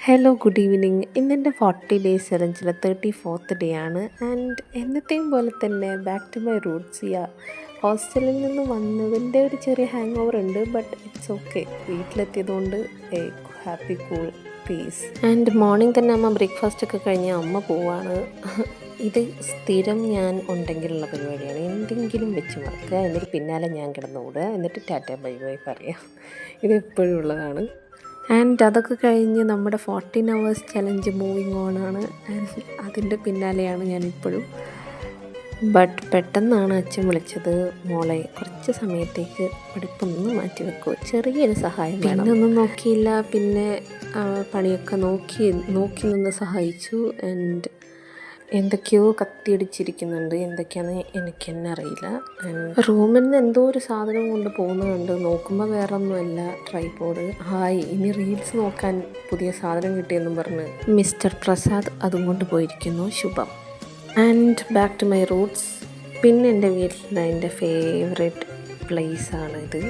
Hello good evening. ഇന്നെൻ്റെ 40 days ചലഞ്ചിലെ 34th day ആണ്. ആൻഡ് എന്നത്തെയും പോലെ തന്നെ ബാക്ക് ടു മൈ റൂട്ട്സ്. ഹോസ്റ്റലിൽ നിന്ന് വന്നതിൻ്റെ ഒരു ചെറിയ ഹാങ് ഓവർ ഉണ്ട്, ബട്ട് ഇറ്റ്സ് ഓക്കെ. വീട്ടിലെത്തിയതുകൊണ്ട് happy cool peace. And morning തന്നെ അമ്മ ബ്രേക്ക്ഫാസ്റ്റ് ഒക്കെ കഴിഞ്ഞ് അമ്മ പോവാണ്. ഇത് സ്ഥിരം ഞാൻ ഉണ്ടെങ്കിലുള്ള പരിപാടിയാണ്. എന്തെങ്കിലും വെച്ച് മറക്കുക, എന്നിട്ട് പിന്നാലെ ഞാൻ കിടന്നുകൂടുക, എന്നിട്ട് ടാറ്റ ബൈ ബൈ പറയാം. ഇത് എപ്പോഴും ഉള്ളതാണ്. ആൻഡ് അതൊക്കെ കഴിഞ്ഞ് നമ്മുടെ 14 hours ചലഞ്ച് മൂവിങ് ഓൺ ആണ്. ആൻഡ് അതിൻ്റെ പിന്നാലെയാണ് ഞാനിപ്പോഴും. ബട്ട് പെട്ടെന്നാണ് അച്ഛൻ വിളിച്ചത്, മോളെ കുറച്ച് സമയത്തേക്ക് പഠിപ്പൊന്ന് മാറ്റി വെക്കുമോ, ചെറിയൊരു സഹായം വേണം. പിന്നെ ഒന്നും നോക്കിയില്ല, പിന്നെ പണിയൊക്കെ നോക്കി നിന്ന് സഹായിച്ചു. ആൻഡ് എന്തൊക്കെയോ കത്തിയടിച്ചിരിക്കുന്നുണ്ട്, എന്തൊക്കെയാണെന്ന് എനിക്ക് തന്നെ അറിയില്ല. റൂമിൽ നിന്ന് എന്തോ ഒരു സാധനം കൊണ്ട് പോകുന്നുണ്ട്, നോക്കുമ്പോൾ വേറെ ഒന്നുമല്ല, ട്രൈപോഡ്. ഹായ്, ഇനി റീൽസ് നോക്കാൻ പുതിയ സാധനം കിട്ടിയെന്നും പറഞ്ഞ് മിസ്റ്റർ പ്രസാദ് അതും കൊണ്ട് പോയിരിക്കുന്നു. ശുഭം. And back to my roots. പിന്നെ എൻ്റെ വീട്ടിൽ എൻ്റെ ഫേവറേറ്റ് പ്ലേസാണ് ഇത്.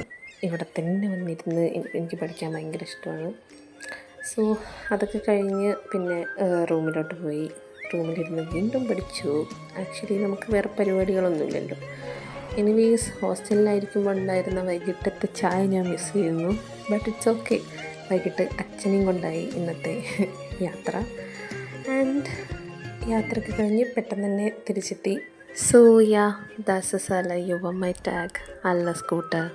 ഇവിടെ തന്നെ വന്നിരുന്ന് എനിക്ക് പഠിക്കാൻ ഭയങ്കര ഇഷ്ടമാണ്. സോ അതൊക്കെ കഴിഞ്ഞ് പിന്നെ റൂമിലോട്ട് പോയി. റൂമിലിരുന്ന് വീണ്ടും പഠിച്ചു. ആക്ച്വലി നമുക്ക് വേറെ പരിപാടികളൊന്നുമില്ലല്ലോ. എനിവേസ്, ഹോസ്റ്റലിലായിരിക്കുമ്പോൾ ഉണ്ടായിരുന്ന വൈകിട്ടത്തെ ചായ ഞാൻ മിസ് ചെയ്യുന്നു. But it's okay. വൈകിട്ട് അച്ഛനെയും കൊണ്ടായി ഇന്നത്തെ യാത്ര. ആൻഡ് യാത്രയ്ക്ക് കഴിഞ്ഞ് പെട്ടെന്ന് തന്നെ തിരിച്ചെത്തി. സോ ദാറ്റ്സ് എ സാല യുവർ മൈ ടാഗ് അല്ല സ്കൂട്ടർ.